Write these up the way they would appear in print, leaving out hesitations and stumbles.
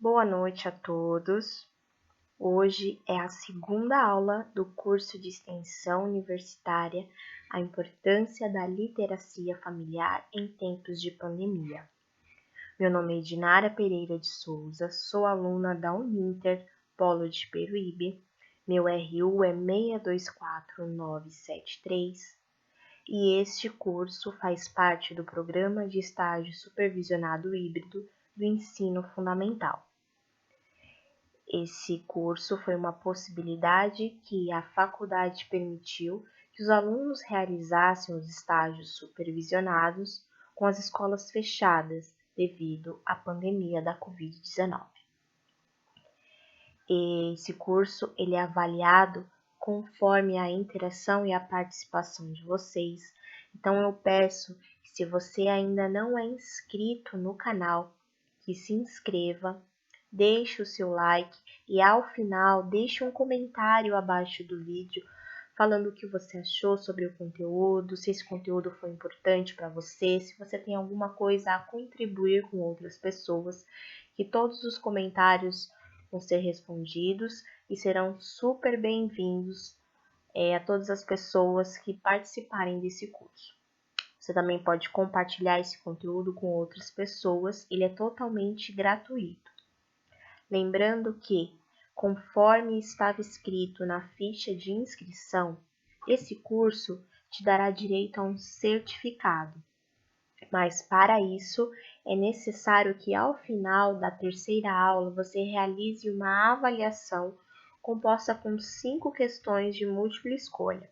Boa noite a todos. Hoje é a segunda aula do curso de extensão universitária A Importância da Literacia Familiar em Tempos de Pandemia. Meu nome é Dinara Pereira de Souza, sou aluna da Uninter, Polo de Peruíbe. Meu RU é 624973 e este curso faz parte do Programa de Estágio Supervisionado Híbrido do Ensino Fundamental. Esse curso foi uma possibilidade que a faculdade permitiu que os alunos realizassem os estágios supervisionados com as escolas fechadas devido à pandemia da Covid-19. Esse curso ele é avaliado conforme a interação e a participação de vocês. Então eu peço que, se você ainda não é inscrito no canal, que se inscreva, deixe o seu like e ao final deixe um comentário abaixo do vídeo falando o que você achou sobre o conteúdo, se esse conteúdo foi importante para você, se você tem alguma coisa a contribuir com outras pessoas, que todos os comentários vão ser respondidos e serão super bem-vindos a todas as pessoas que participarem desse curso. Você também pode compartilhar esse conteúdo com outras pessoas, ele é totalmente gratuito. Lembrando que, conforme estava escrito na ficha de inscrição, esse curso te dará direito a um certificado. Mas para isso, é necessário que ao final da terceira aula você realize uma avaliação composta com 5 questões de múltipla escolha.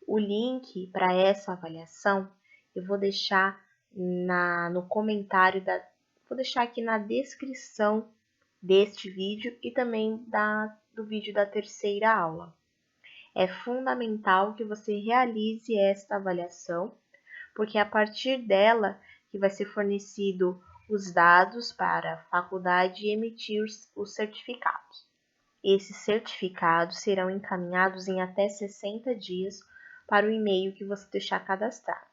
O link para essa avaliação eu vou deixar no comentário, vou deixar aqui na descrição deste vídeo e também do vídeo da terceira aula. É fundamental que você realize esta avaliação, porque é a partir dela que vai ser fornecido os dados para a faculdade emitir os certificados. Esses certificados serão encaminhados em até 60 dias para o e-mail que você deixar cadastrado.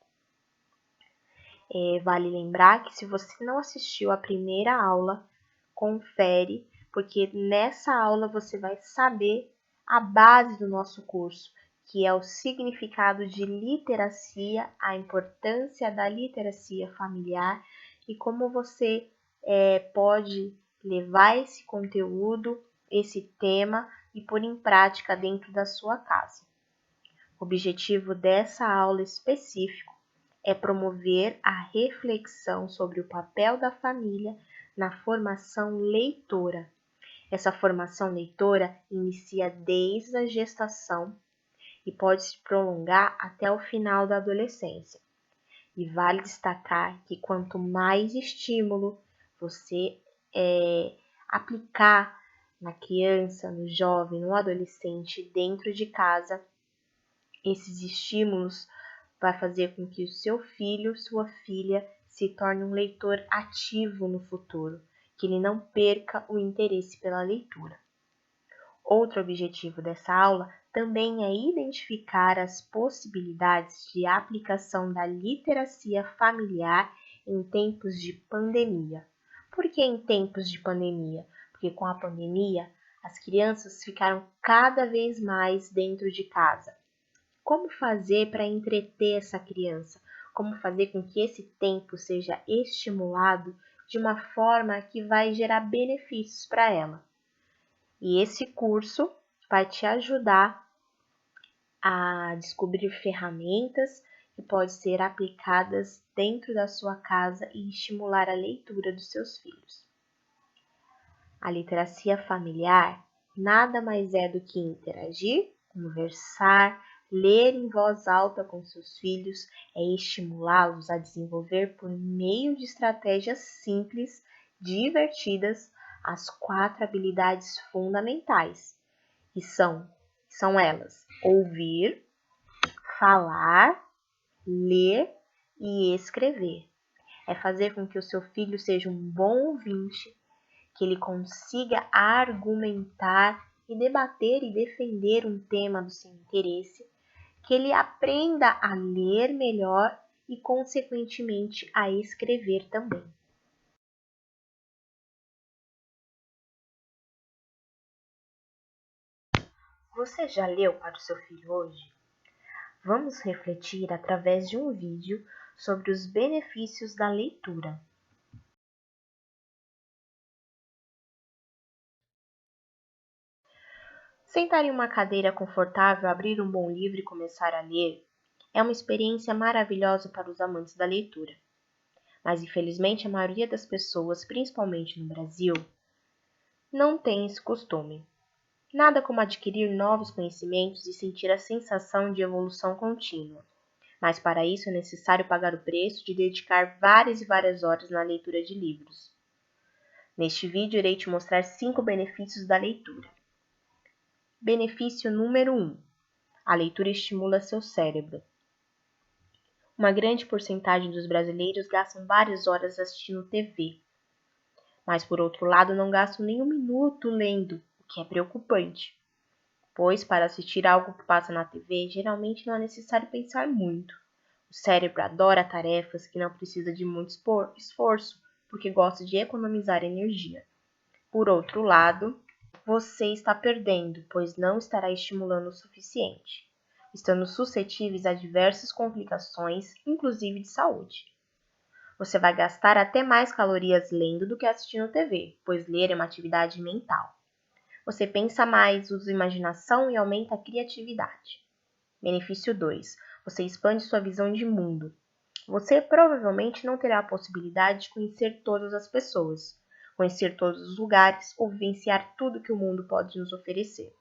Vale lembrar que, se você não assistiu à primeira aula, confere, porque nessa aula você vai saber a base do nosso curso, que é o significado de literacia, a importância da literacia familiar e como você pode levar esse conteúdo, esse tema e pôr em prática dentro da sua casa. O objetivo dessa aula específico é promover a reflexão sobre o papel da família na formação leitora. Essa formação leitora inicia desde a gestação e pode se prolongar até o final da adolescência. E vale destacar que quanto mais estímulo você aplicar na criança, no jovem, no adolescente dentro de casa, esses estímulos vai fazer com que o seu filho, sua filha, se torne um leitor ativo no futuro, que ele não perca o interesse pela leitura. Outro objetivo dessa aula também é identificar as possibilidades de aplicação da literacia familiar em tempos de pandemia. Por que em tempos de pandemia? Porque com a pandemia, as crianças ficaram cada vez mais dentro de casa. Como fazer para entreter essa criança? Como fazer com que esse tempo seja estimulado de uma forma que vai gerar benefícios para ela? E esse curso vai te ajudar a descobrir ferramentas que podem ser aplicadas dentro da sua casa e estimular a leitura dos seus filhos. A literacia familiar nada mais é do que interagir, conversar, ler em voz alta com seus filhos, é estimulá-los a desenvolver, por meio de estratégias simples, divertidas, as 4 habilidades fundamentais, que são elas: ouvir, falar, ler e escrever. É fazer com que o seu filho seja um bom ouvinte, que ele consiga argumentar e debater e defender um tema do seu interesse, que ele aprenda a ler melhor e, consequentemente, a escrever também. Você já leu para o seu filho hoje? Vamos refletir através de um vídeo sobre os benefícios da leitura. Sentar em uma cadeira confortável, abrir um bom livro e começar a ler é uma experiência maravilhosa para os amantes da leitura. Mas infelizmente a maioria das pessoas, principalmente no Brasil, não tem esse costume. Nada como adquirir novos conhecimentos e sentir a sensação de evolução contínua. Mas para isso é necessário pagar o preço de dedicar várias e várias horas na leitura de livros. Neste vídeo irei te mostrar 5 benefícios da leitura. Benefício número 1. A leitura estimula seu cérebro. Uma grande porcentagem dos brasileiros gastam várias horas assistindo TV, mas por outro lado não gastam nem um minuto lendo, o que é preocupante, pois para assistir algo que passa na TV geralmente não é necessário pensar muito. O cérebro adora tarefas que não precisam de muito esforço, porque gosta de economizar energia. Por outro lado, você está perdendo, pois não estará estimulando o suficiente, estando suscetíveis a diversas complicações, inclusive de saúde. Você vai gastar até mais calorias lendo do que assistindo TV, pois ler é uma atividade mental. Você pensa mais, usa imaginação e aumenta a criatividade. Benefício 2. Você expande sua visão de mundo. Você provavelmente não terá a possibilidade de conhecer todas as pessoas, conhecer todos os lugares ou vivenciar tudo que o mundo pode nos oferecer.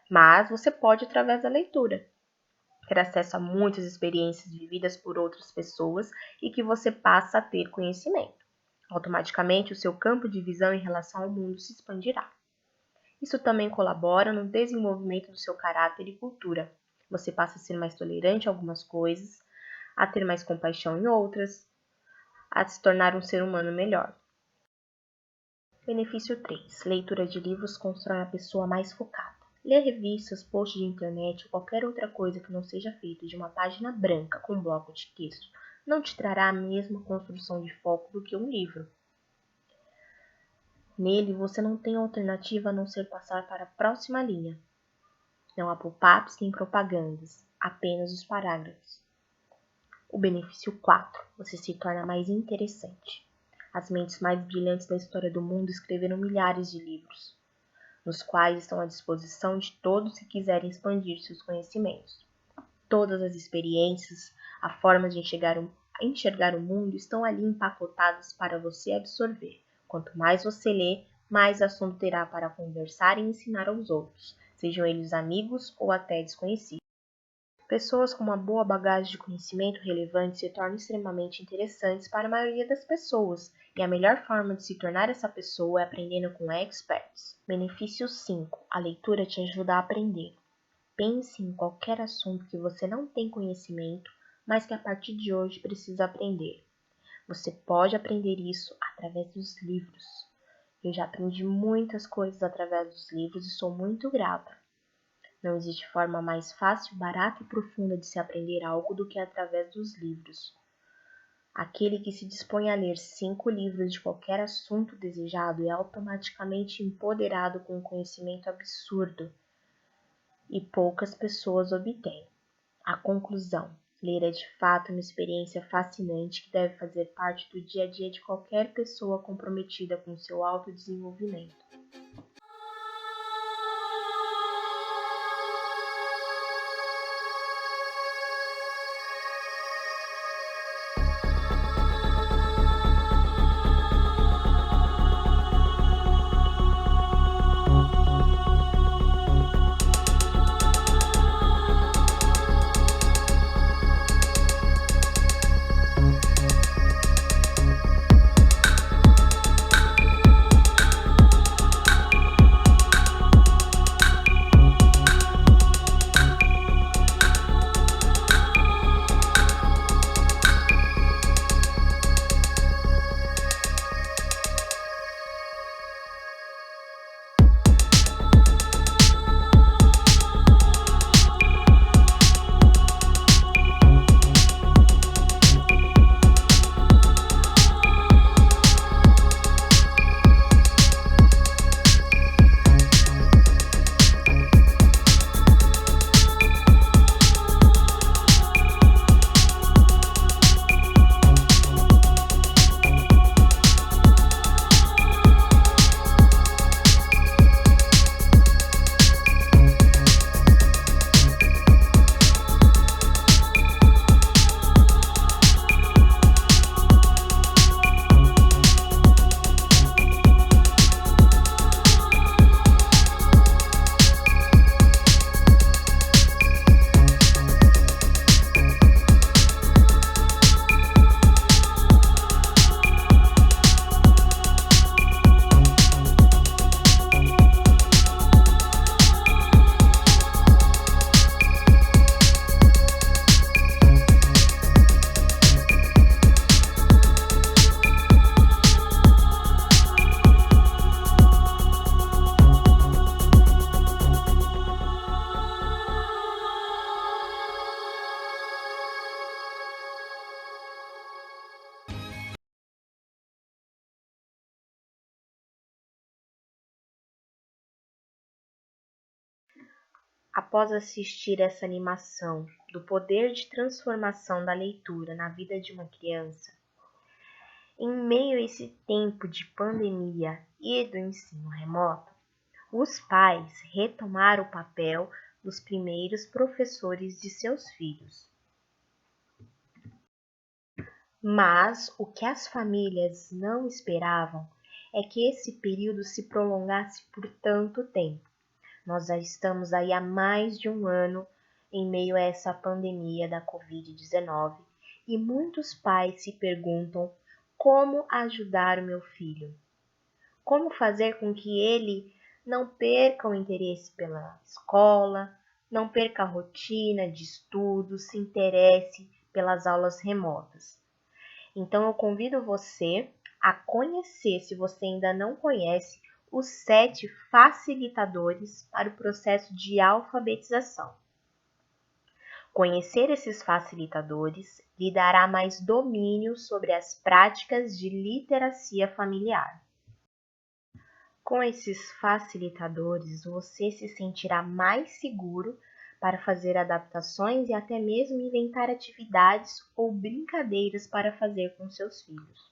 Mas você pode através da leitura ter acesso a muitas experiências vividas por outras pessoas e que você passa a ter conhecimento. Automaticamente, o seu campo de visão em relação ao mundo se expandirá. Isso também colabora no desenvolvimento do seu caráter e cultura. Você passa a ser mais tolerante a algumas coisas, a ter mais compaixão em outras, a se tornar um ser humano melhor. Benefício 3. Leitura de livros constrói a pessoa mais focada. Ler revistas, posts de internet ou qualquer outra coisa que não seja feito de uma página branca com bloco de texto não te trará a mesma construção de foco do que um livro. Nele você não tem alternativa a não ser passar para a próxima linha. Não há pop-ups nem propagandas, apenas os parágrafos. O benefício 4. Você se torna mais interessante. As mentes mais brilhantes da história do mundo escreveram milhares de livros, nos quais estão à disposição de todos que quiserem expandir seus conhecimentos. Todas as experiências, a forma de enxergar o mundo estão ali empacotadas para você absorver. Quanto mais você lê, mais assunto terá para conversar e ensinar aos outros, sejam eles amigos ou até desconhecidos. Pessoas com uma boa bagagem de conhecimento relevante se tornam extremamente interessantes para a maioria das pessoas, e a melhor forma de se tornar essa pessoa é aprendendo com experts. Benefício 5. A leitura te ajuda a aprender. Pense em qualquer assunto que você não tem conhecimento, mas que a partir de hoje precisa aprender. Você pode aprender isso através dos livros. Eu já aprendi muitas coisas através dos livros e sou muito grata. Não existe forma mais fácil, barata e profunda de se aprender algo do que através dos livros. Aquele que se dispõe a ler 5 livros de qualquer assunto desejado é automaticamente empoderado com um conhecimento absurdo e poucas pessoas obtêm. A conclusão: ler é de fato uma experiência fascinante que deve fazer parte do dia a dia de qualquer pessoa comprometida com seu autodesenvolvimento. Após assistir essa animação do poder de transformação da leitura na vida de uma criança, em meio a esse tempo de pandemia e do ensino remoto, os pais retomaram o papel dos primeiros professores de seus filhos. Mas o que as famílias não esperavam é que esse período se prolongasse por tanto tempo. Nós já estamos aí há mais de um ano em meio a essa pandemia da Covid-19 e muitos pais se perguntam como ajudar o meu filho, como fazer com que ele não perca o interesse pela escola, não perca a rotina de estudo, se interesse pelas aulas remotas. Então eu convido você a conhecer, se você ainda não conhece, os 7 facilitadores para o processo de alfabetização. Conhecer esses facilitadores lhe dará mais domínio sobre as práticas de literacia familiar. Com esses facilitadores, você se sentirá mais seguro para fazer adaptações e até mesmo inventar atividades ou brincadeiras para fazer com seus filhos.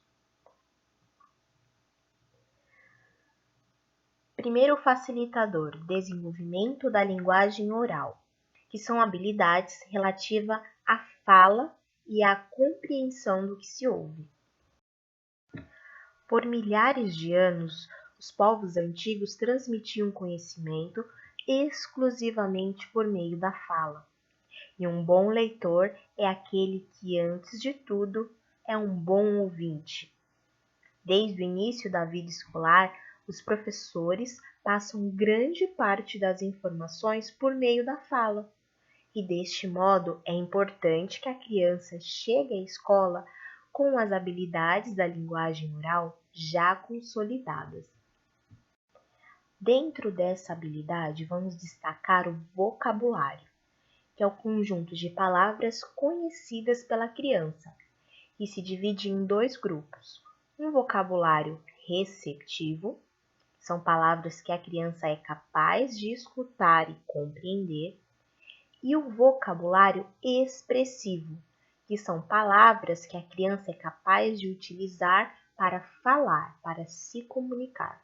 Primeiro facilitador, desenvolvimento da linguagem oral, que são habilidades relativas à fala e à compreensão do que se ouve. Por milhares de anos, os povos antigos transmitiam conhecimento exclusivamente por meio da fala. E um bom leitor é aquele que, antes de tudo, é um bom ouvinte. Desde o início da vida escolar, os professores passam grande parte das informações por meio da fala. E deste modo, é importante que a criança chegue à escola com as habilidades da linguagem oral já consolidadas. Dentro dessa habilidade, vamos destacar o vocabulário, que é o conjunto de palavras conhecidas pela criança, e se divide em 2 grupos. Um vocabulário receptivo, são palavras que a criança é capaz de escutar e compreender, e o vocabulário expressivo, que são palavras que a criança é capaz de utilizar para falar, para se comunicar.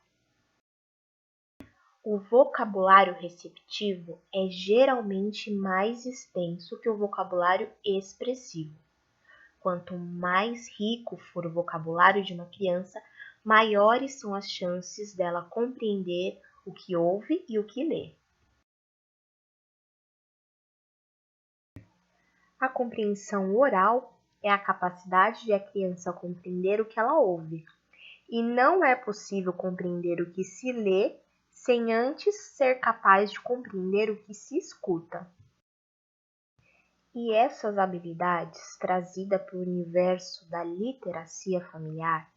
O vocabulário receptivo é geralmente mais extenso que o vocabulário expressivo. Quanto mais rico for o vocabulário de uma criança, maiores são as chances dela compreender o que ouve e o que lê. A compreensão oral é a capacidade de a criança compreender o que ela ouve. E não é possível compreender o que se lê sem antes ser capaz de compreender o que se escuta. E essas habilidades, trazidas para o universo da literacia familiar,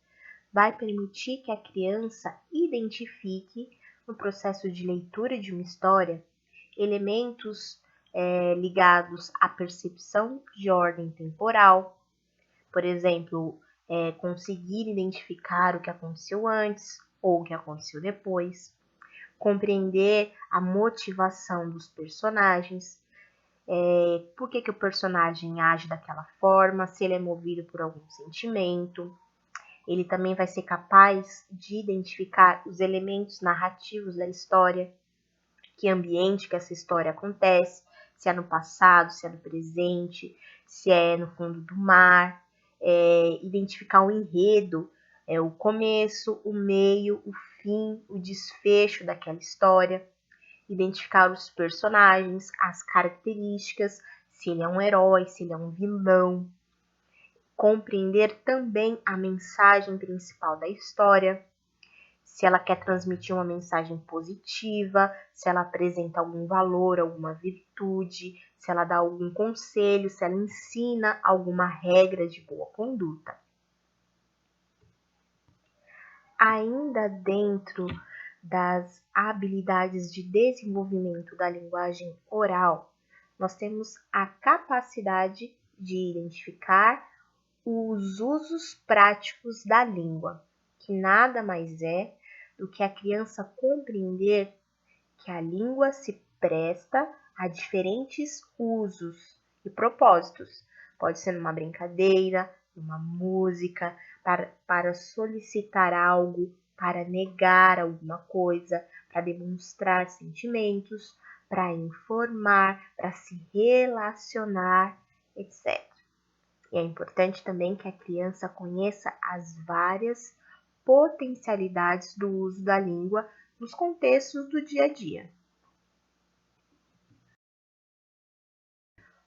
vai permitir que a criança identifique, no processo de leitura de uma história, elementos ligados à percepção de ordem temporal, por exemplo, conseguir identificar o que aconteceu antes ou o que aconteceu depois, compreender a motivação dos personagens, por que o personagem age daquela forma, se ele é movido por algum sentimento. Ele também vai ser capaz de identificar os elementos narrativos da história, que ambiente que essa história acontece, se é no passado, se é no presente, se é no fundo do mar, identificar o enredo, o começo, o meio, o fim, o desfecho daquela história, identificar os personagens, as características, se ele é um herói, se ele é um vilão, compreender também a mensagem principal da história, se ela quer transmitir uma mensagem positiva, se ela apresenta algum valor, alguma virtude, se ela dá algum conselho, se ela ensina alguma regra de boa conduta. Ainda dentro das habilidades de desenvolvimento da linguagem oral, nós temos a capacidade de identificar os usos práticos da língua, que nada mais é do que a criança compreender que a língua se presta a diferentes usos e propósitos. Pode ser numa brincadeira, numa música, para solicitar algo, para negar alguma coisa, para demonstrar sentimentos, para informar, para se relacionar, etc. E é importante também que a criança conheça as várias potencialidades do uso da língua nos contextos do dia a dia.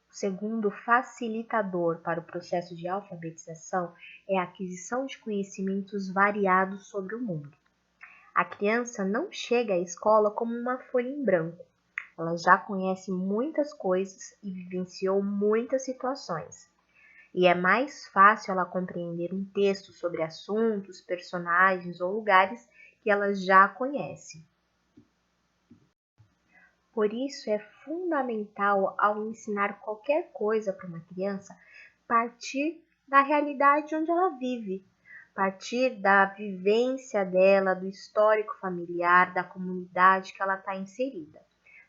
O segundo facilitador para o processo de alfabetização é a aquisição de conhecimentos variados sobre o mundo. A criança não chega à escola como uma folha em branco. Ela já conhece muitas coisas e vivenciou muitas situações. E é mais fácil ela compreender um texto sobre assuntos, personagens ou lugares que ela já conhece. Por isso, é fundamental, ao ensinar qualquer coisa para uma criança, partir da realidade onde ela vive, partir da vivência dela, do histórico familiar, da comunidade que ela está inserida.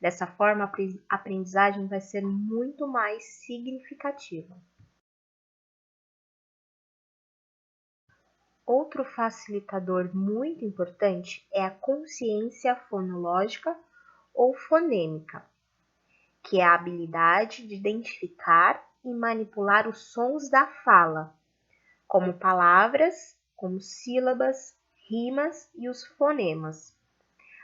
Dessa forma, a aprendizagem vai ser muito mais significativa. Outro facilitador muito importante é a consciência fonológica ou fonêmica, que é a habilidade de identificar e manipular os sons da fala, como palavras, como sílabas, rimas e os fonemas.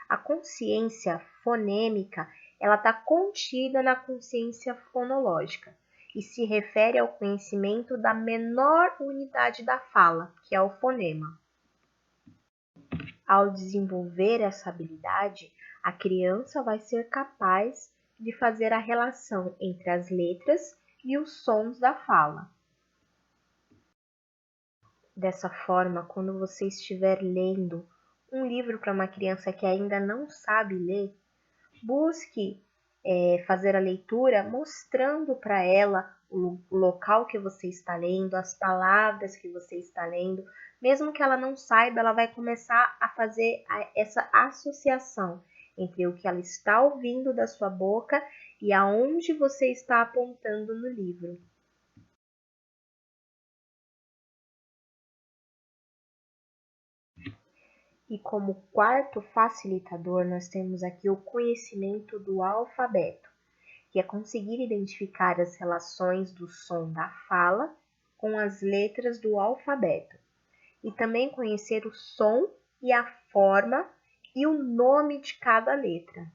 A consciência fonêmica, ela está contida na consciência fonológica e se refere ao conhecimento da menor unidade da fala, que é o fonema. Ao desenvolver essa habilidade, a criança vai ser capaz de fazer a relação entre as letras e os sons da fala. Dessa forma, quando você estiver lendo um livro para uma criança que ainda não sabe ler, busque fazer a leitura mostrando para ela o local que você está lendo, as palavras que você está lendo. Mesmo que ela não saiba, ela vai começar a fazer essa associação entre o que ela está ouvindo da sua boca e aonde você está apontando no livro. E como quarto facilitador, nós temos aqui o conhecimento do alfabeto, que é conseguir identificar as relações do som da fala com as letras do alfabeto, e também conhecer o som e a forma e o nome de cada letra.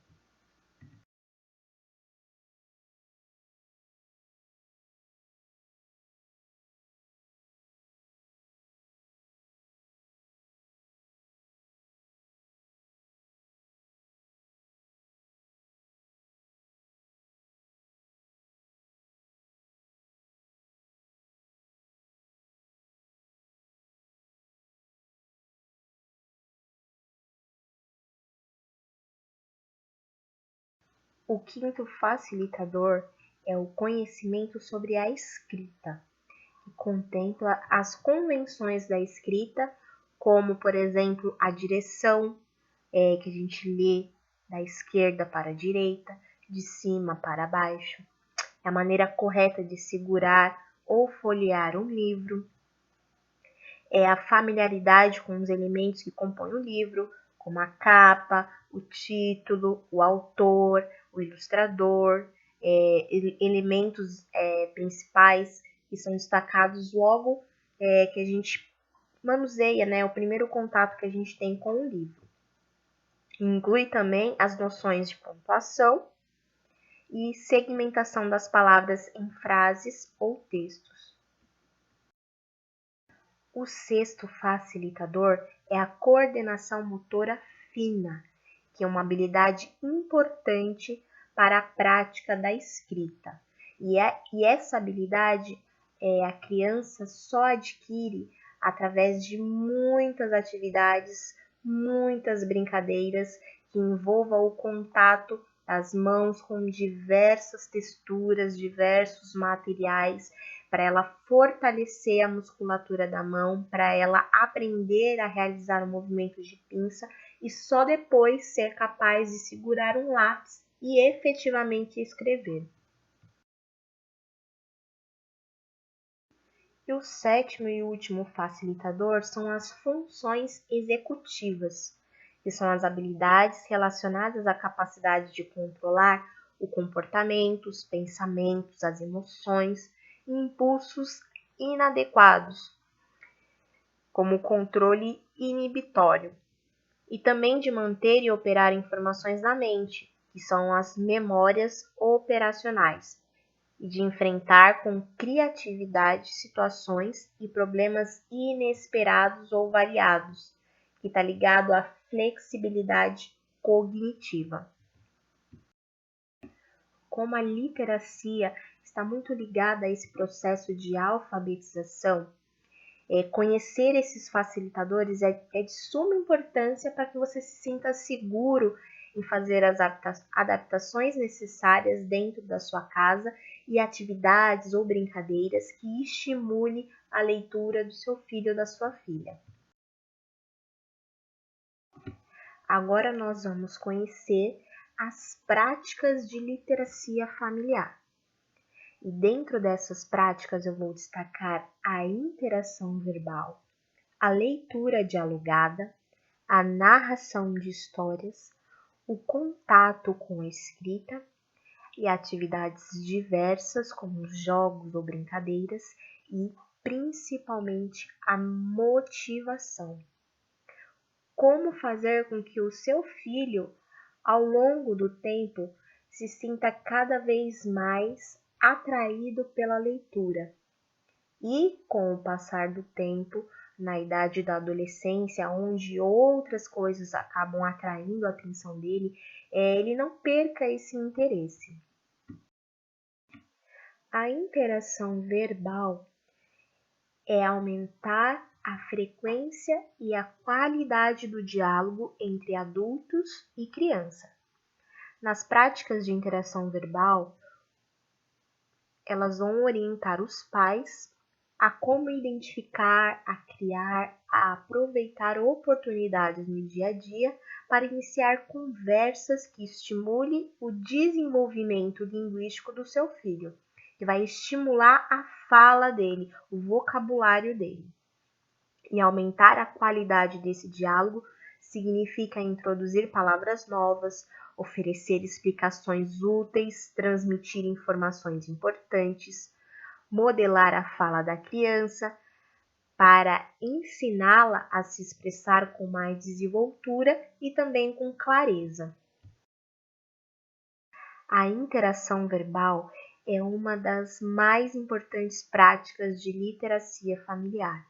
O quinto facilitador é o conhecimento sobre a escrita, que contempla as convenções da escrita, como, por exemplo, a direção, que a gente lê da esquerda para a direita, de cima para baixo, a maneira correta de segurar ou folhear um livro, a familiaridade com os elementos que compõem o livro, como a capa, o título, o autor, o ilustrador, elementos principais que são destacados logo que a gente manuseia, né, o primeiro contato que a gente tem com o livro. Inclui também as noções de pontuação e segmentação das palavras em frases ou textos. O sexto facilitador é a coordenação motora fina, que é uma habilidade importante para a prática da escrita. E essa habilidade a criança só adquire através de muitas atividades, muitas brincadeiras que envolvam o contato das mãos com diversas texturas, diversos materiais, para ela fortalecer a musculatura da mão, para ela aprender a realizar o movimento de pinça e só depois ser capaz de segurar um lápis e efetivamente escrever. E o sétimo e último facilitador são as funções executivas, que são as habilidades relacionadas à capacidade de controlar o comportamento, os pensamentos, as emoções e impulsos inadequados, como o controle inibitório, e também de manter e operar informações na mente, que são as memórias operacionais, e de enfrentar com criatividade situações e problemas inesperados ou variados, que está ligado à flexibilidade cognitiva. Como a literacia está muito ligada a esse processo de alfabetização, conhecer esses facilitadores é de suma importância para que você se sinta seguro em fazer as adaptações necessárias dentro da sua casa e atividades ou brincadeiras que estimule a leitura do seu filho ou da sua filha. Agora nós vamos conhecer as práticas de literacia familiar. E dentro dessas práticas eu vou destacar a interação verbal, a leitura dialogada, a narração de histórias, o contato com a escrita e atividades diversas como jogos ou brincadeiras e principalmente a motivação. Como fazer com que o seu filho, ao longo do tempo, se sinta cada vez mais atraído pela leitura. E, com o passar do tempo, na idade da adolescência, onde outras coisas acabam atraindo a atenção dele, ele não perca esse interesse. A interação verbal é aumentar a frequência e a qualidade do diálogo entre adultos e criança. Nas práticas de interação verbal, elas vão orientar os pais a como identificar, a criar, a aproveitar oportunidades no dia a dia para iniciar conversas que estimulem o desenvolvimento linguístico do seu filho, que vai estimular a fala dele, o vocabulário dele. E aumentar a qualidade desse diálogo significa introduzir palavras novas, oferecer explicações úteis, transmitir informações importantes, modelar a fala da criança para ensiná-la a se expressar com mais desenvoltura e também com clareza. A interação verbal é uma das mais importantes práticas de literacia familiar.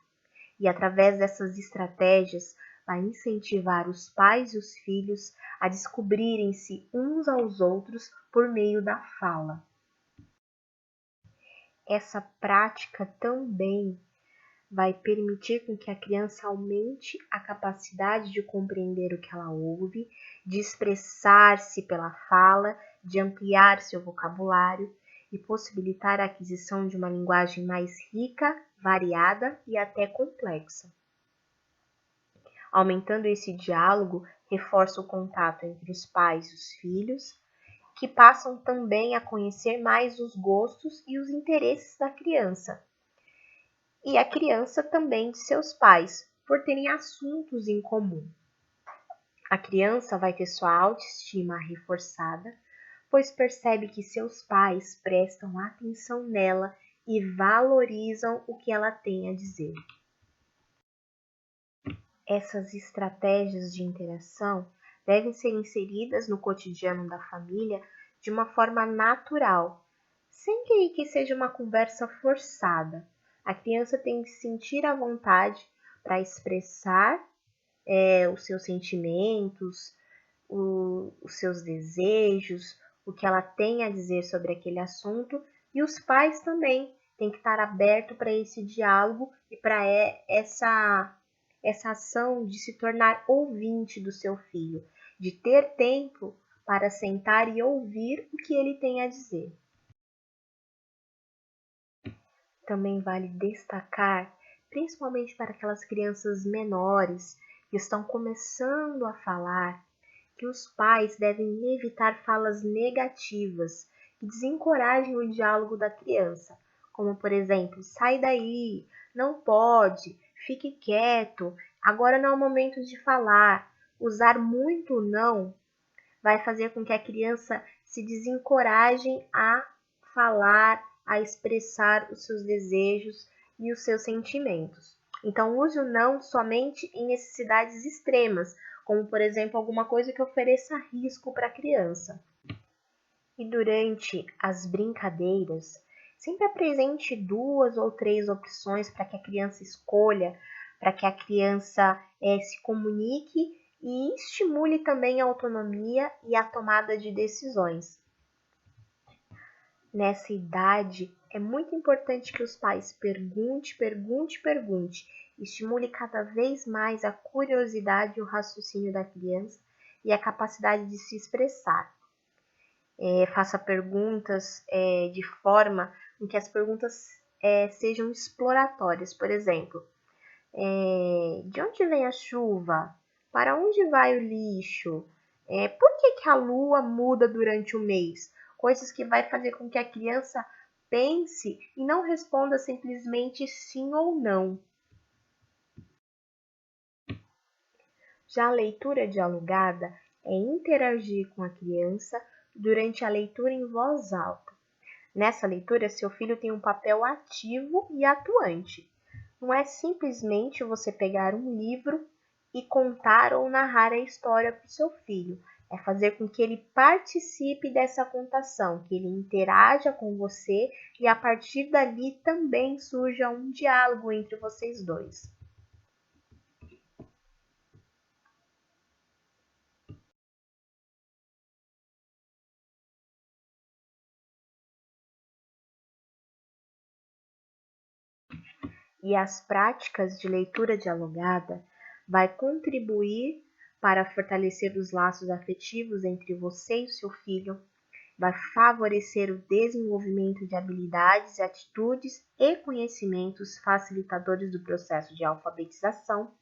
E através dessas estratégias, vai incentivar os pais e os filhos a descobrirem-se uns aos outros por meio da fala. Essa prática também vai permitir com que a criança aumente a capacidade de compreender o que ela ouve, de expressar-se pela fala, de ampliar seu vocabulário e possibilitar a aquisição de uma linguagem mais rica, variada e até complexa. Aumentando esse diálogo, reforça o contato entre os pais e os filhos, que passam também a conhecer mais os gostos e os interesses da criança. E a criança também de seus pais, por terem assuntos em comum. A criança vai ter sua autoestima reforçada, pois percebe que seus pais prestam atenção nela e valorizam o que ela tem a dizer. Essas estratégias de interação devem ser inseridas no cotidiano da família de uma forma natural, sem que seja uma conversa forçada. A criança tem que sentir a vontade para expressar os seus sentimentos, os seus desejos, o que ela tem a dizer sobre aquele assunto, e os pais também têm que estar abertos para esse diálogo e para essa ação de se tornar ouvinte do seu filho, de ter tempo para sentar e ouvir o que ele tem a dizer. Também vale destacar, principalmente para aquelas crianças menores que estão começando a falar, que os pais devem evitar falas negativas que desencorajem o diálogo da criança, como por exemplo, sai daí, não pode, fique quieto, agora não é o momento de falar. Usar muito não vai fazer com que a criança se desencoraje a falar, a expressar os seus desejos e os seus sentimentos. Então, use o não somente em necessidades extremas, como por exemplo alguma coisa que ofereça risco para a criança. E durante as brincadeiras, sempre apresente 2 ou 3 opções para que a criança escolha, para que a criança se comunique e estimule também a autonomia e a tomada de decisões. Nessa idade, é muito importante que os pais pergunte, estimule cada vez mais a curiosidade e o raciocínio da criança e a capacidade de se expressar. Faça perguntas de forma em que as perguntas sejam exploratórias. Por exemplo, de onde vem a chuva? Para onde vai o lixo? Por que a lua muda durante o mês? Coisas que vai fazer com que a criança pense e não responda simplesmente sim ou não. Já a leitura dialogada é interagir com a criança durante a leitura em voz alta. Nessa leitura, seu filho tem um papel ativo e atuante. Não é simplesmente você pegar um livro e contar ou narrar a história para o seu filho. É fazer com que ele participe dessa contação, que ele interaja com você e a partir dali também surja um diálogo entre vocês dois. E as práticas de leitura dialogada vai contribuir para fortalecer os laços afetivos entre você e o seu filho, vai favorecer o desenvolvimento de habilidades, atitudes e conhecimentos facilitadores do processo de alfabetização.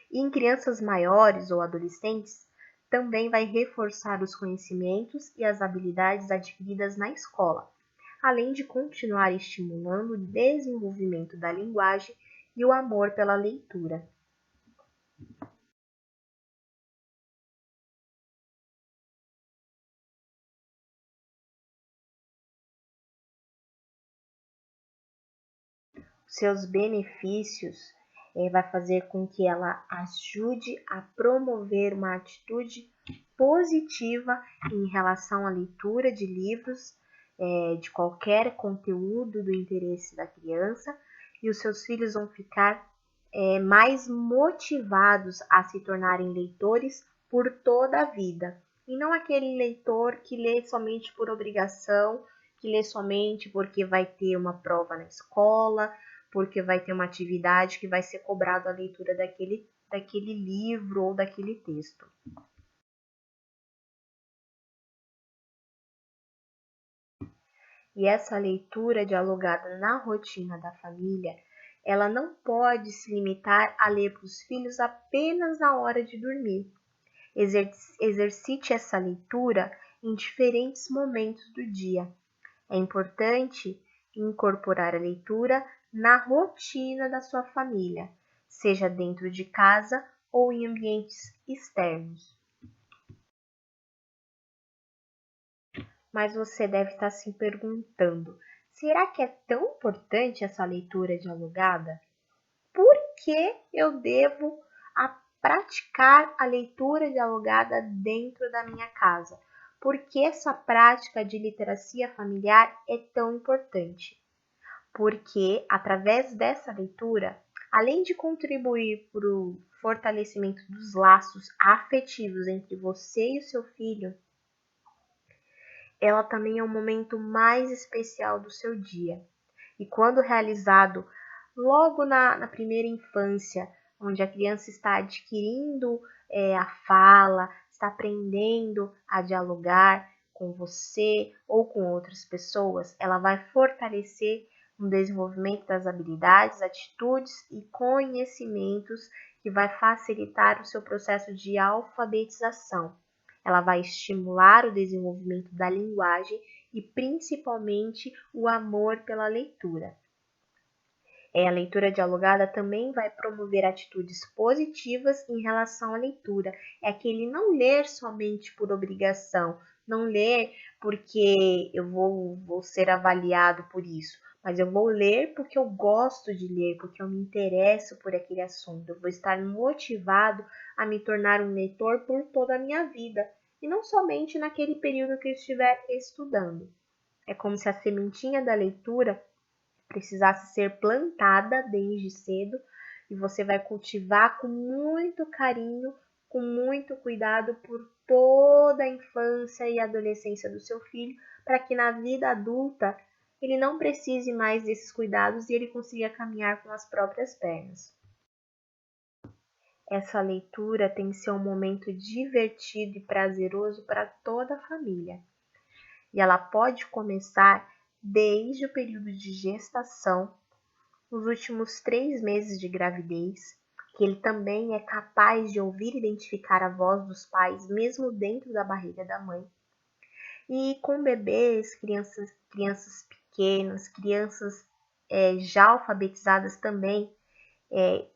E em crianças maiores ou adolescentes, também vai reforçar os conhecimentos e as habilidades adquiridas na escola, além de continuar estimulando o desenvolvimento da linguagem e o amor pela leitura. Seus benefícios vai fazer com que ela ajude a promover uma atitude positiva em relação à leitura de livros, de qualquer conteúdo do interesse da criança, e os seus filhos vão ficar mais motivados a se tornarem leitores por toda a vida. E não aquele leitor que lê somente por obrigação, que lê somente porque vai ter uma prova na escola, porque vai ter uma atividade que vai ser cobrado a leitura daquele livro ou daquele texto. E essa leitura dialogada na rotina da família, ela não pode se limitar a ler para os filhos apenas na hora de dormir. Exercite essa leitura em diferentes momentos do dia. É importante incorporar a leitura na rotina da sua família, seja dentro de casa ou em ambientes externos. Mas você deve estar se perguntando: será que é tão importante essa leitura dialogada? Por que eu devo praticar a leitura dialogada dentro da minha casa? Por que essa prática de literacia familiar é tão importante? Porque, através dessa leitura, além de contribuir para o fortalecimento dos laços afetivos entre você e o seu filho, ela também é um momento mais especial do seu dia. E quando realizado logo na primeira infância, onde a criança está adquirindo a fala, está aprendendo a dialogar com você ou com outras pessoas, ela vai fortalecer o desenvolvimento das habilidades, atitudes e conhecimentos que vai facilitar o seu processo de alfabetização. Ela vai estimular o desenvolvimento da linguagem e principalmente o amor pela leitura. A leitura dialogada também vai promover atitudes positivas em relação à leitura. É aquele não ler somente por obrigação, não ler porque eu vou ser avaliado por isso, mas eu vou ler porque eu gosto de ler, porque eu me interesso por aquele assunto. Eu vou estar motivado a me tornar um leitor por toda a minha vida, e não somente naquele período que eu estiver estudando. É como se a sementinha da leitura precisasse ser plantada desde cedo e você vai cultivar com muito carinho, com muito cuidado por toda a infância e adolescência do seu filho, para que na vida adulta ele não precise mais desses cuidados e ele consiga caminhar com as próprias pernas. Essa leitura tem que ser um momento divertido e prazeroso para toda a família. E ela pode começar desde o período de gestação, nos últimos 3 meses de gravidez, que ele também é capaz de ouvir e identificar a voz dos pais, mesmo dentro da barriga da mãe. E com bebês, crianças pequenas, crianças já alfabetizadas também,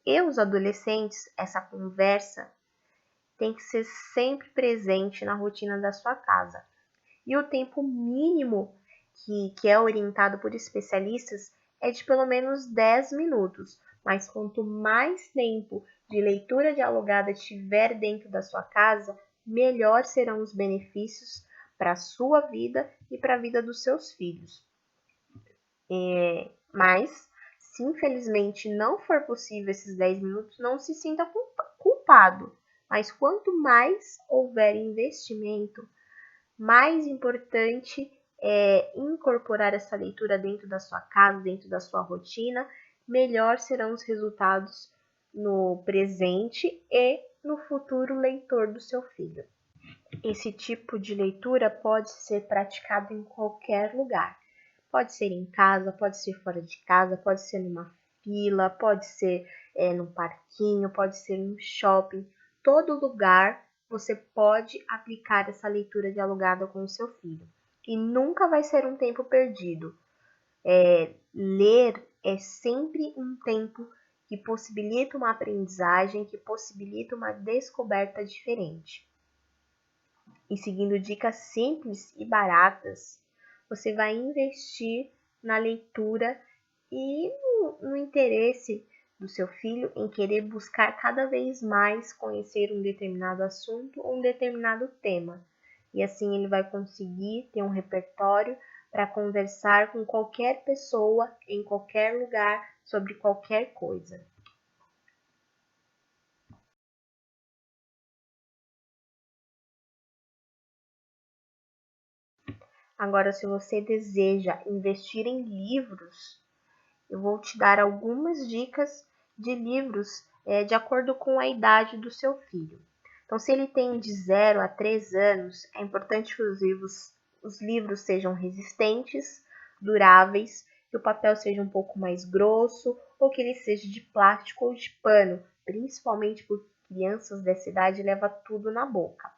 e os adolescentes, essa conversa tem que ser sempre presente na rotina da sua casa. E o tempo mínimo que é orientado por especialistas é de pelo menos 10 minutos, mas quanto mais tempo de leitura dialogada tiver dentro da sua casa, melhor serão os benefícios para a sua vida e para a vida dos seus filhos. Mas, se infelizmente não for possível esses 10 minutos, não se sinta culpado, mas quanto mais houver investimento, mais importante é incorporar essa leitura dentro da sua casa, dentro da sua rotina, melhor serão os resultados no presente e no futuro leitor do seu filho. Esse tipo de leitura pode ser praticado em qualquer lugar. Pode ser em casa, pode ser fora de casa, pode ser numa fila, pode ser num parquinho, pode ser num shopping. Todo lugar você pode aplicar essa leitura dialogada com o seu filho. E nunca vai ser um tempo perdido. Ler é sempre um tempo que possibilita uma aprendizagem, que possibilita uma descoberta diferente. E seguindo dicas simples e baratas, você vai investir na leitura e no interesse do seu filho em querer buscar cada vez mais conhecer um determinado assunto ou um determinado tema. E assim ele vai conseguir ter um repertório para conversar com qualquer pessoa, em qualquer lugar, sobre qualquer coisa. Agora, se você deseja investir em livros, eu vou te dar algumas dicas de livros de acordo com a idade do seu filho. Então, se ele tem de 0 a 3 anos, é importante que os livros sejam resistentes, duráveis, que o papel seja um pouco mais grosso ou que ele seja de plástico ou de pano, principalmente porque crianças dessa idade levam tudo na boca.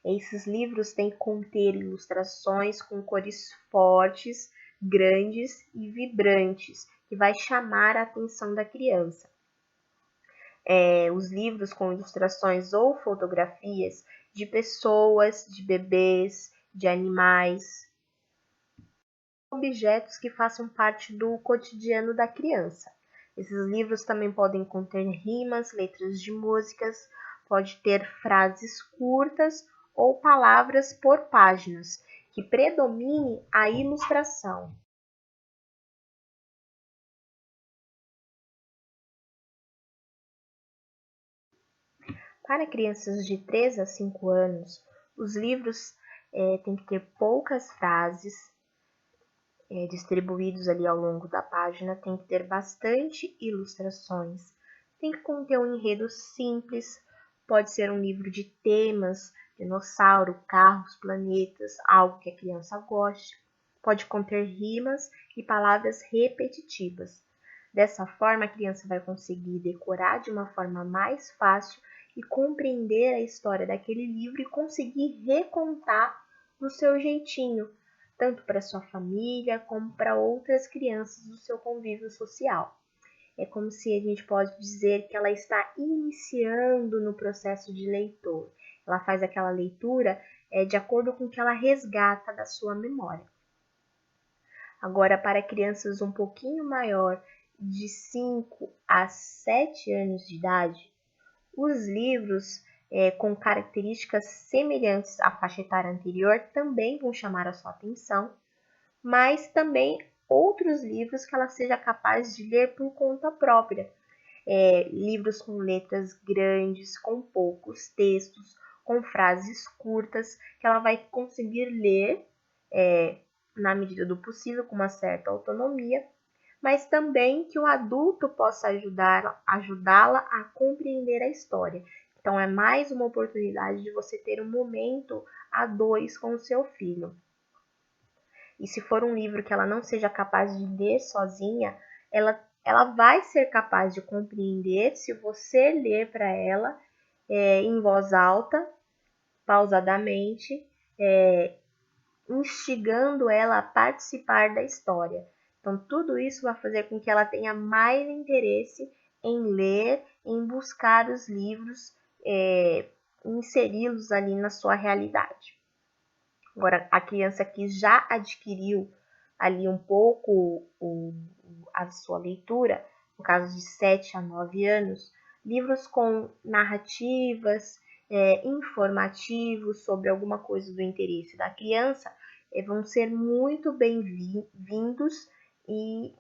Esses livros têm que conter ilustrações com cores fortes, grandes e vibrantes, que vai chamar a atenção da criança. Os livros com ilustrações ou fotografias de pessoas, de bebês, de animais, objetos que façam parte do cotidiano da criança. Esses livros também podem conter rimas, letras de músicas, pode ter frases curtas ou palavras por páginas, que predomine a ilustração. Para crianças de 3 a 5 anos, os livros têm que ter poucas frases distribuídos ali ao longo da página, tem que ter bastante ilustrações, tem que conter um enredo simples, pode ser um livro de temas, dinossauro, carros, planetas, algo que a criança goste, pode conter rimas e palavras repetitivas. Dessa forma, a criança vai conseguir decorar de uma forma mais fácil e compreender a história daquele livro e conseguir recontar do seu jeitinho, tanto para sua família como para outras crianças do seu convívio social. É como se a gente pode dizer que ela está iniciando no processo de leitor. Ela faz aquela leitura de acordo com o que ela resgata da sua memória. Agora, para crianças um pouquinho maior, de 5 a 7 anos de idade, os livros com características semelhantes à faixa etária anterior também vão chamar a sua atenção, mas também outros livros que ela seja capaz de ler por conta própria. Livros com letras grandes, com poucos textos, com frases curtas, que ela vai conseguir ler na medida do possível, com uma certa autonomia, mas também que o adulto possa ajudá-la a compreender a história. Então, é mais uma oportunidade de você ter um momento a dois com o seu filho. E se for um livro que ela não seja capaz de ler sozinha, ela vai ser capaz de compreender se você ler para ela em voz alta, pausadamente, instigando ela a participar da história. Então, tudo isso vai fazer com que ela tenha mais interesse em ler, em buscar os livros, inseri-los ali na sua realidade. Agora, a criança que já adquiriu ali um pouco a sua leitura, no caso de 7 a 9 anos, livros com narrativas, informativos sobre alguma coisa do interesse da criança, vão ser muito bem-vindos e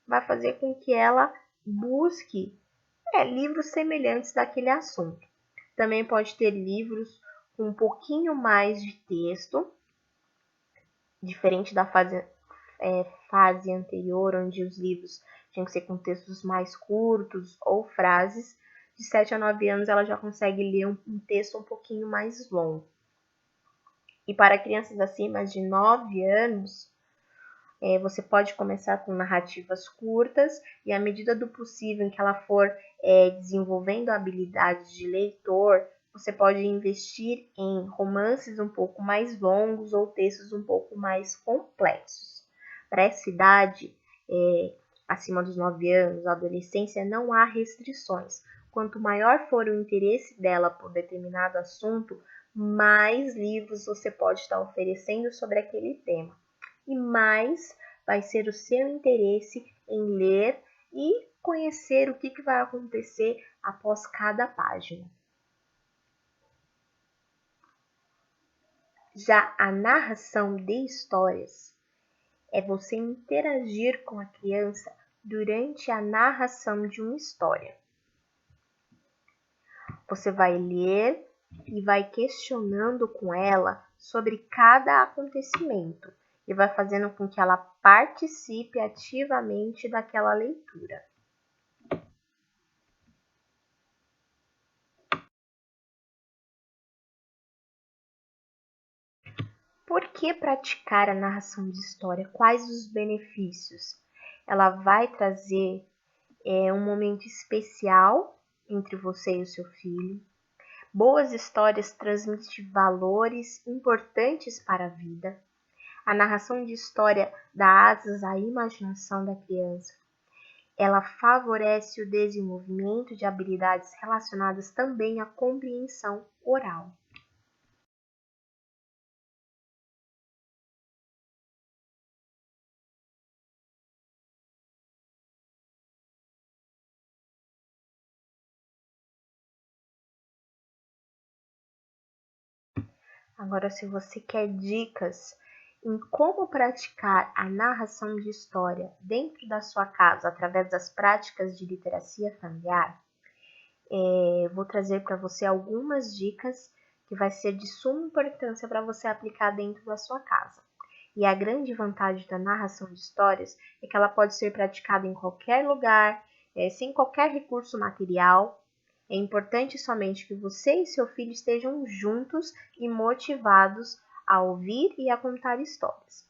vai fazer com que ela busque livros semelhantes daquele assunto. Também pode ter livros com um pouquinho mais de texto, diferente da fase anterior, onde os livros tinham que ser com textos mais curtos ou frases. De 7 a 9 anos ela já consegue ler um texto um pouquinho mais longo. E para crianças acima de 9 anos, você pode começar com narrativas curtas e, à medida do possível em que ela for desenvolvendo habilidades de leitor, você pode investir em romances um pouco mais longos ou textos um pouco mais complexos. Para essa idade, acima dos 9 anos, adolescência, não há restrições. Quanto maior for o interesse dela por determinado assunto, mais livros você pode estar oferecendo sobre aquele tema. E mais vai ser o seu interesse em ler e conhecer o que vai acontecer após cada página. Já a narração de histórias é você interagir com a criança durante a narração de uma história. Você vai ler e vai questionando com ela sobre cada acontecimento e vai fazendo com que ela participe ativamente daquela leitura. Por que praticar a narração de história? Quais os benefícios? Ela vai trazer um momento especial entre você e o seu filho. Boas histórias transmitem valores importantes para a vida. A narração de história dá asas à imaginação da criança. Ela favorece o desenvolvimento de habilidades relacionadas também à compreensão oral. Agora, se você quer dicas em como praticar a narração de história dentro da sua casa através das práticas de literacia familiar, vou trazer para você algumas dicas que vai ser de suma importância para você aplicar dentro da sua casa. E a grande vantagem da narração de histórias é que ela pode ser praticada em qualquer lugar, sem qualquer recurso material. É importante somente que você e seu filho estejam juntos e motivados a ouvir e a contar histórias.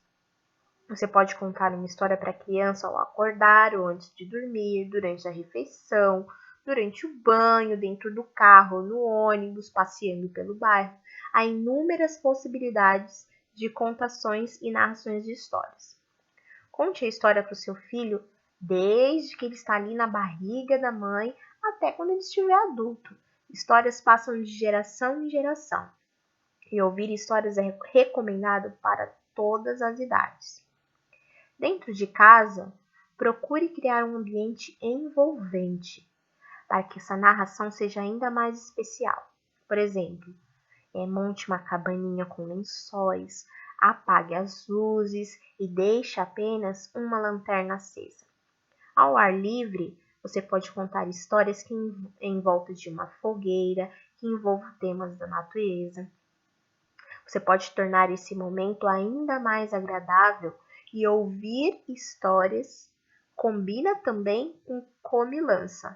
Você pode contar uma história para a criança ao acordar ou antes de dormir, durante a refeição, durante o banho, dentro do carro, no ônibus, passeando pelo bairro. Há inúmeras possibilidades de contações e narrações de histórias. Conte a história para o seu filho desde que ele está ali na barriga da mãe até quando ele estiver adulto. Histórias passam de geração em geração. E ouvir histórias é recomendado para todas as idades. Dentro de casa, procure criar um ambiente envolvente para que essa narração seja ainda mais especial. Por exemplo, monte uma cabaninha com lençóis, apague as luzes e deixe apenas uma lanterna acesa. Ao ar livre, você pode contar histórias em volta de uma fogueira, que envolvam temas da natureza. Você pode tornar esse momento ainda mais agradável e ouvir histórias combina também com comilança.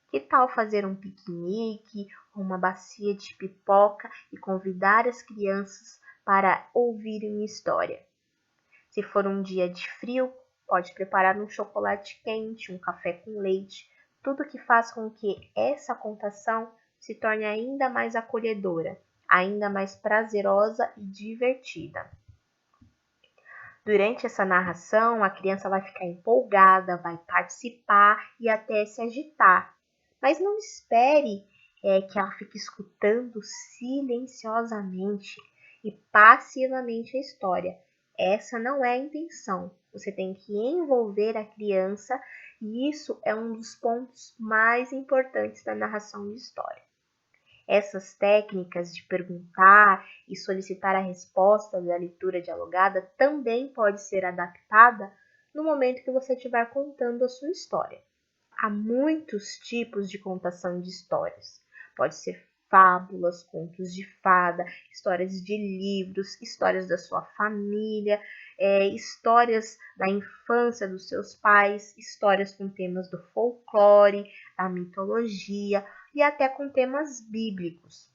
Que tal fazer um piquenique, uma bacia de pipoca e convidar as crianças para ouvirem história? Se for um dia de frio, pode preparar um chocolate quente, um café com leite, tudo que faz com que essa contação se torne ainda mais acolhedora, ainda mais prazerosa e divertida. Durante essa narração, a criança vai ficar empolgada, vai participar e até se agitar. Mas não espere que ela fique escutando silenciosamente e passivamente a história. Essa não é a intenção. Você tem que envolver a criança e isso é um dos pontos mais importantes da narração de história. Essas técnicas de perguntar e solicitar a resposta da leitura dialogada também pode ser adaptada no momento que você estiver contando a sua história. Há muitos tipos de contação de histórias. Pode ser fábulas, contos de fada, histórias de livros, histórias da sua família, histórias da infância dos seus pais, histórias com temas do folclore, da mitologia e até com temas bíblicos.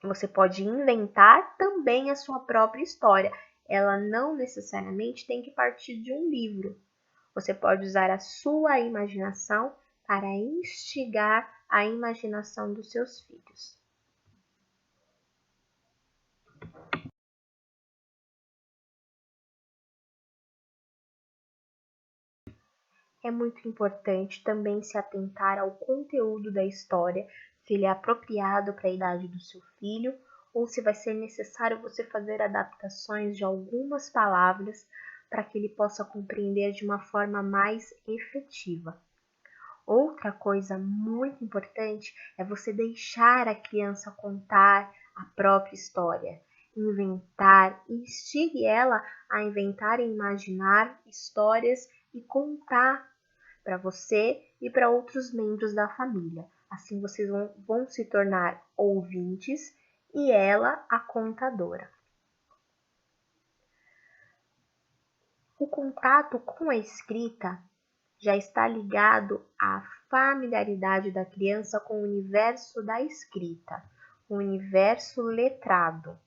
Você pode inventar também a sua própria história. Ela não necessariamente tem que partir de um livro. Você pode usar a sua imaginação para instigar a imaginação dos seus filhos. É muito importante também se atentar ao conteúdo da história, se ele é apropriado para a idade do seu filho ou se vai ser necessário você fazer adaptações de algumas palavras para que ele possa compreender de uma forma mais efetiva. Outra coisa muito importante é você deixar a criança contar a própria história, inventar, instigue ela a inventar e imaginar histórias e contar para você e para outros membros da família. Assim vocês vão se tornar ouvintes e ela a contadora. O contato com a escrita já está ligado à familiaridade da criança com o universo da escrita, o universo letrado.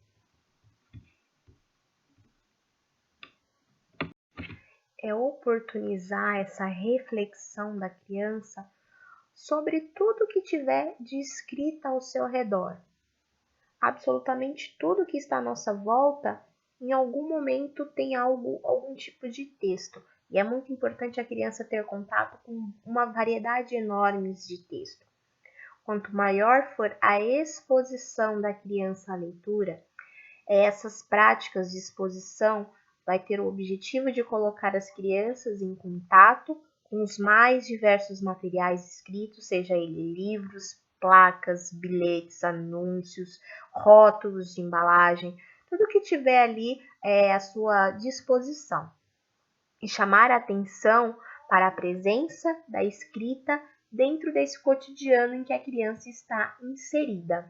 É oportunizar essa reflexão da criança sobre tudo que tiver de escrita ao seu redor. Absolutamente tudo que está à nossa volta, em algum momento tem algum tipo de texto. E é muito importante a criança ter contato com uma variedade enorme de texto. Quanto maior for a exposição da criança à leitura, essas práticas de exposição vai ter o objetivo de colocar as crianças em contato com os mais diversos materiais escritos, seja ele livros, placas, bilhetes, anúncios, rótulos de embalagem, tudo que tiver ali à sua disposição. E chamar a atenção para a presença da escrita dentro desse cotidiano em que a criança está inserida.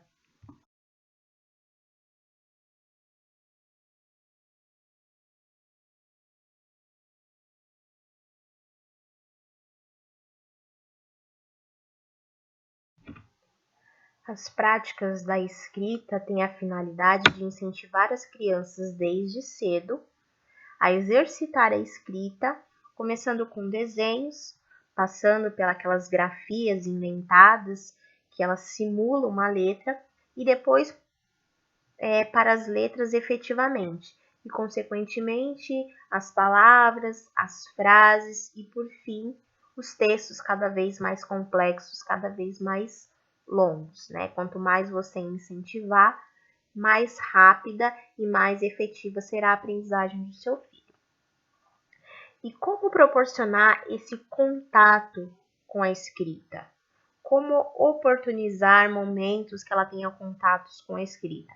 As práticas da escrita têm a finalidade de incentivar as crianças desde cedo a exercitar a escrita, começando com desenhos, passando pelas grafias inventadas, que elas simulam uma letra, e depois para as letras efetivamente, e consequentemente as palavras, as frases e por fim os textos cada vez mais complexos, cada vez mais longos, né? Quanto mais você incentivar, mais rápida e mais efetiva será a aprendizagem do seu filho. E como proporcionar esse contato com a escrita? Como oportunizar momentos que ela tenha contatos com a escrita?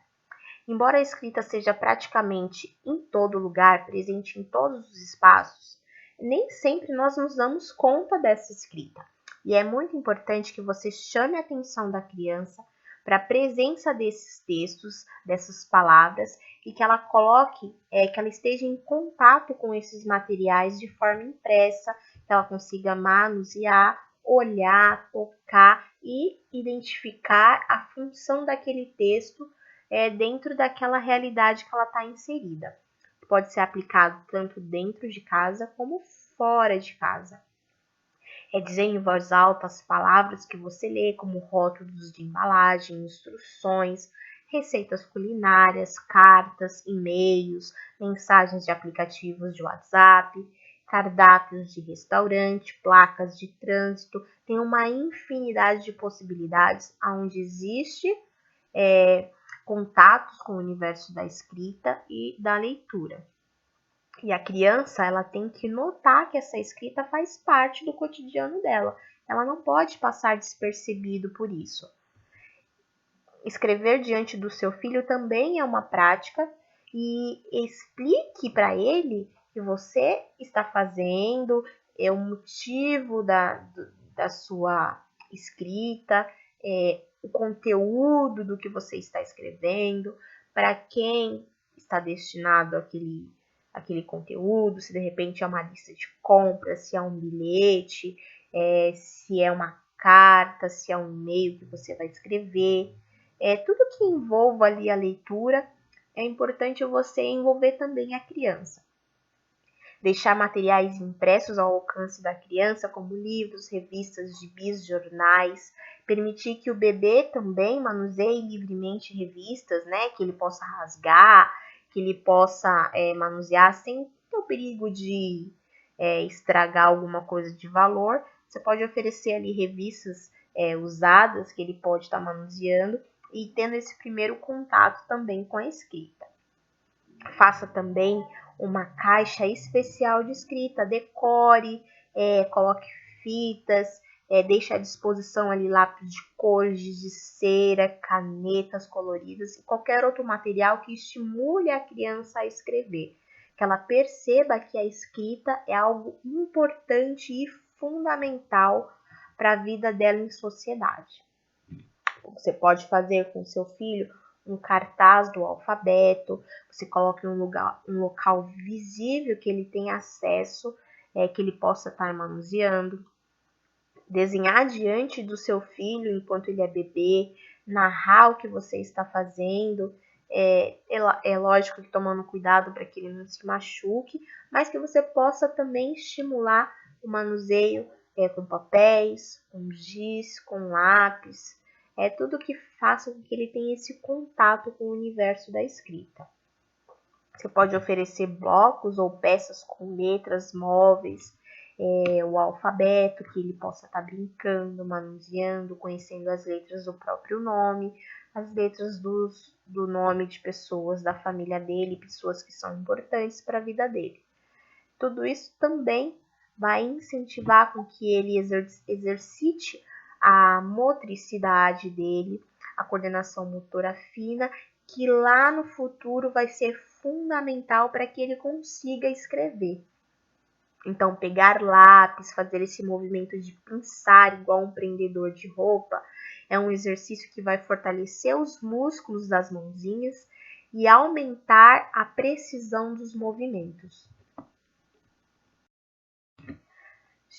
Embora a escrita seja praticamente em todo lugar, presente em todos os espaços, nem sempre nós nos damos conta dessa escrita. E é muito importante que você chame a atenção da criança para a presença desses textos, dessas palavras, e que ela coloque, que ela esteja em contato com esses materiais de forma impressa, que ela consiga manusear, olhar, tocar e identificar a função daquele texto dentro daquela realidade que ela está inserida. Pode ser aplicado tanto dentro de casa como fora de casa. Dizer em voz alta as palavras que você lê, como rótulos de embalagem, instruções, receitas culinárias, cartas, e-mails, mensagens de aplicativos de WhatsApp, cardápios de restaurante, placas de trânsito. Tem uma infinidade de possibilidades onde existe contatos com o universo da escrita e da leitura. E a criança, ela tem que notar que essa escrita faz parte do cotidiano dela. Ela não pode passar despercebido por isso. Escrever diante do seu filho também é uma prática e explique para ele que você está fazendo, o motivo da sua escrita, o conteúdo do que você está escrevendo, para quem está destinado aquele conteúdo, se de repente é uma lista de compras, se é um bilhete, se é uma carta, se é um e-mail que você vai escrever. Tudo que envolva ali a leitura, é importante você envolver também a criança. Deixar materiais impressos ao alcance da criança, como livros, revistas, gibis, jornais. Permitir que o bebê também manuseie livremente revistas, né? Que ele possa rasgar, que ele possa manusear sem ter o perigo de estragar alguma coisa de valor. Você pode oferecer ali revistas usadas que ele pode estar manuseando e tendo esse primeiro contato também com a escrita. Faça também uma caixa especial de escrita, decore, coloque fitas, deixe à disposição ali lápis de cor, giz de cera, canetas coloridas e qualquer outro material que estimule a criança a escrever. Que ela perceba que a escrita é algo importante e fundamental para a vida dela em sociedade. Você pode fazer com seu filho um cartaz do alfabeto, você coloca em um local visível que ele tenha acesso, que ele possa estar manuseando. Desenhar diante do seu filho enquanto ele é bebê, narrar o que você está fazendo. É lógico que tomando cuidado para que ele não se machuque, mas que você possa também estimular o manuseio com papéis, com giz, com lápis. Tudo que faça com que ele tenha esse contato com o universo da escrita. Você pode oferecer blocos ou peças com letras móveis, o alfabeto, que ele possa estar brincando, manuseando, conhecendo as letras do próprio nome, as letras do nome de pessoas da família dele, pessoas que são importantes para a vida dele. Tudo isso também vai incentivar com que ele exercite a motricidade dele, a coordenação motora fina, que lá no futuro vai ser fundamental para que ele consiga escrever. Então, pegar lápis, fazer esse movimento de pinçar igual um prendedor de roupa, é um exercício que vai fortalecer os músculos das mãozinhas e aumentar a precisão dos movimentos.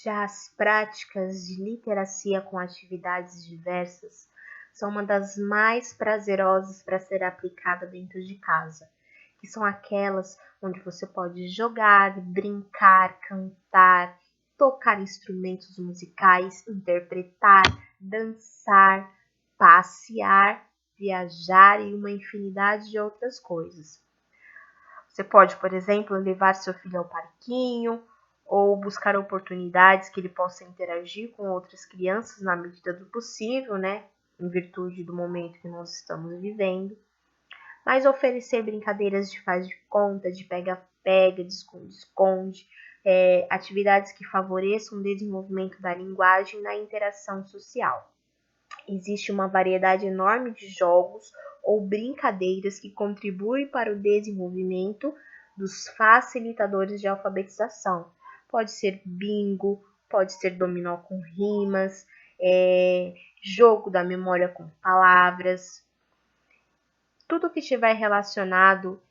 Já as práticas de literacia com atividades diversas são uma das mais prazerosas para ser aplicada dentro de casa, que são aquelas onde você pode jogar, brincar, cantar, tocar instrumentos musicais, interpretar, dançar, passear, viajar e uma infinidade de outras coisas. Você pode, por exemplo, levar seu filho ao parquinho ou buscar oportunidades que ele possa interagir com outras crianças na medida do possível, né? Em virtude do momento que nós estamos vivendo. Mas oferecer brincadeiras de faz de conta, de pega-pega, de esconde-esconde, atividades que favoreçam o desenvolvimento da linguagem e na interação social. Existe uma variedade enorme de jogos ou brincadeiras que contribuem para o desenvolvimento dos facilitadores de alfabetização. Pode ser bingo, pode ser dominó com rimas, jogo da memória com palavras. Tudo que estiver relacionado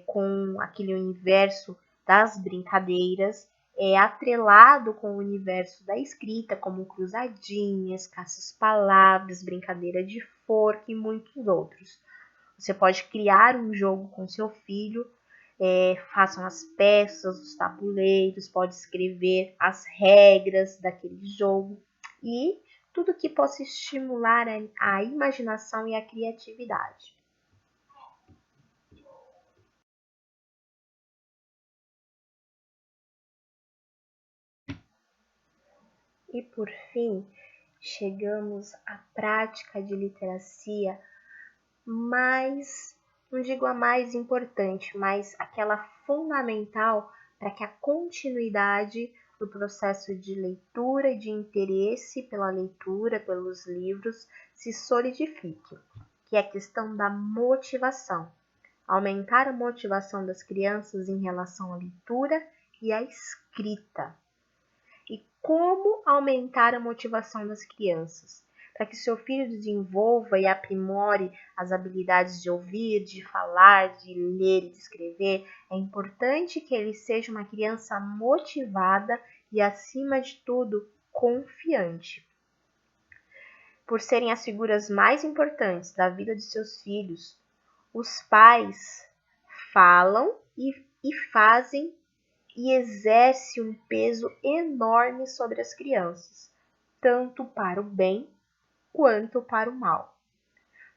com aquele universo das brincadeiras é atrelado com o universo da escrita, como cruzadinhas, caças-palavras, brincadeira de forca e muitos outros. Você pode criar um jogo com seu filho, façam as peças, os tabuleiros, pode escrever as regras daquele jogo e tudo que possa estimular a imaginação e a criatividade. E por fim, chegamos à prática de literacia não digo a mais importante, mas aquela fundamental para que a continuidade do processo de leitura e de interesse pela leitura, pelos livros, se solidifique, que é a questão da motivação. Aumentar a motivação das crianças em relação à leitura e à escrita. E como aumentar a motivação das crianças? Para que seu filho desenvolva e aprimore as habilidades de ouvir, de falar, de ler e de escrever, é importante que ele seja uma criança motivada e, acima de tudo, confiante. Por serem as figuras mais importantes da vida de seus filhos, os pais falam e fazem e exerce um peso enorme sobre as crianças, tanto para o bem quanto para o mal.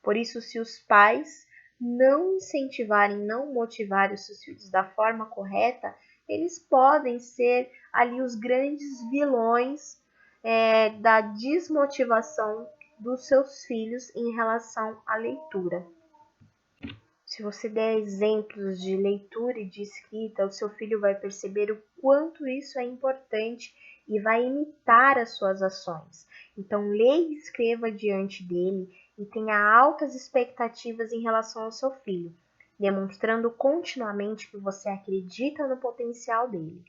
Por isso, se os pais não incentivarem, não motivarem os seus filhos da forma correta, eles podem ser ali os grandes vilões da desmotivação dos seus filhos em relação à leitura. Se você der exemplos de leitura e de escrita, o seu filho vai perceber o quanto isso é importante e vai imitar as suas ações. Então, leia e escreva diante dele e tenha altas expectativas em relação ao seu filho, demonstrando continuamente que você acredita no potencial dele.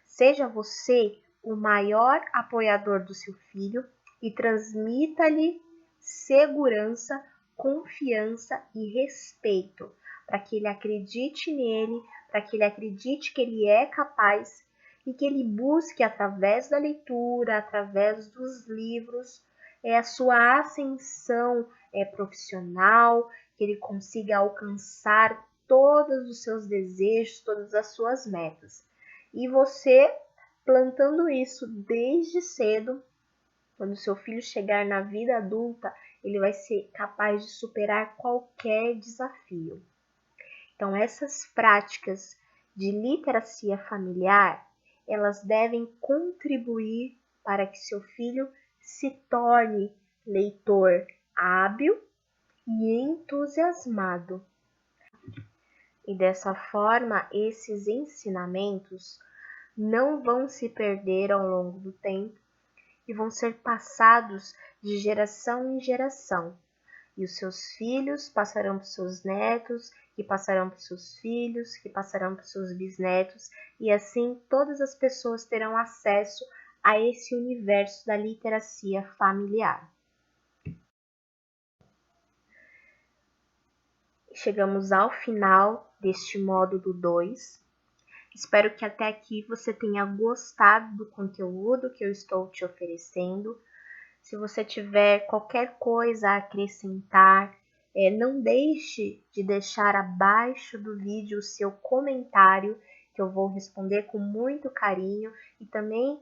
Seja você o maior apoiador do seu filho e transmita-lhe segurança, confiança e respeito, para que ele acredite nele, para que ele acredite que ele é capaz e que ele busque através da leitura, através dos livros, a sua ascensão profissional, que ele consiga alcançar todos os seus desejos, todas as suas metas. E você, plantando isso desde cedo, quando seu filho chegar na vida adulta, ele vai ser capaz de superar qualquer desafio. Então, essas práticas de literacia familiar, elas devem contribuir para que seu filho se torne leitor hábil e entusiasmado. E dessa forma, esses ensinamentos não vão se perder ao longo do tempo e vão ser passados de geração em geração. E os seus filhos passarão para os seus netos, que passarão para os seus filhos, que passarão para os seus bisnetos, e assim todas as pessoas terão acesso a esse universo da literacia familiar. Chegamos ao final deste módulo 2. Espero que até aqui você tenha gostado do conteúdo que eu estou te oferecendo. Se você tiver qualquer coisa a acrescentar, não deixe de deixar abaixo do vídeo o seu comentário que eu vou responder com muito carinho, e também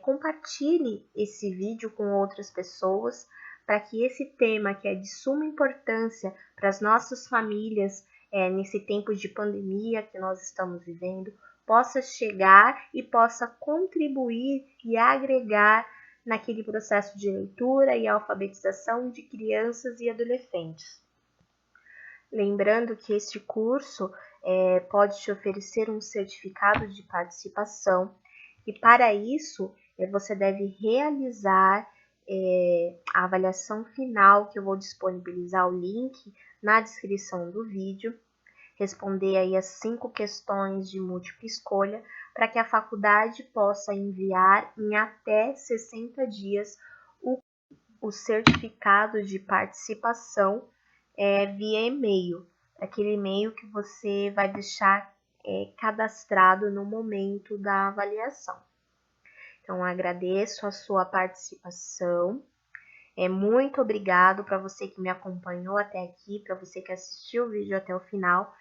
compartilhe esse vídeo com outras pessoas, para que esse tema, que é de suma importância para as nossas famílias nesse tempo de pandemia que nós estamos vivendo, possa chegar e possa contribuir e agregar naquele processo de leitura e alfabetização de crianças e adolescentes. Lembrando que este curso pode te oferecer um certificado de participação, e para isso você deve realizar a avaliação final, que eu vou disponibilizar o link na descrição do vídeo, responder aí as 5 questões de múltipla escolha, para que a faculdade possa enviar em até 60 dias o certificado de participação via e-mail, aquele e-mail que você vai deixar cadastrado no momento da avaliação. Então, agradeço a sua participação. Muito obrigado para você que me acompanhou até aqui, para você que assistiu o vídeo até o final.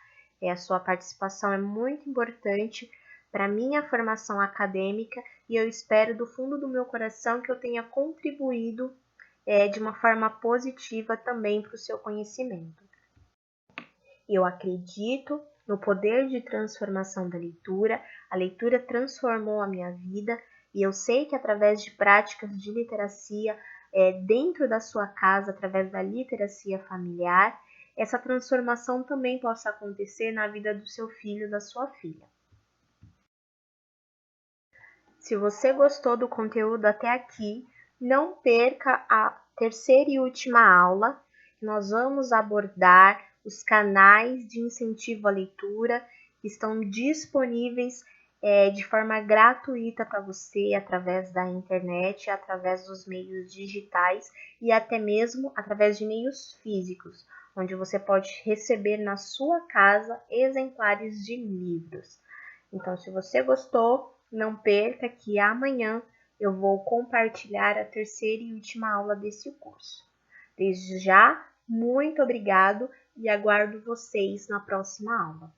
A sua participação é muito importante para a minha formação acadêmica, e eu espero do fundo do meu coração que eu tenha contribuído de uma forma positiva também para o seu conhecimento. Eu acredito no poder de transformação da leitura. A leitura transformou a minha vida, e eu sei que através de práticas de literacia dentro da sua casa, através da literacia familiar, essa transformação também possa acontecer na vida do seu filho, da sua filha. Se você gostou do conteúdo até aqui, não perca a terceira e última aula. Nós vamos abordar os canais de incentivo à leitura que estão disponíveis de forma gratuita para você, através da internet, através dos meios digitais e até mesmo através de meios físicos, onde você pode receber na sua casa exemplares de livros. Então, se você gostou, não perca que amanhã eu vou compartilhar a terceira e última aula desse curso. Desde já, muito obrigado e aguardo vocês na próxima aula.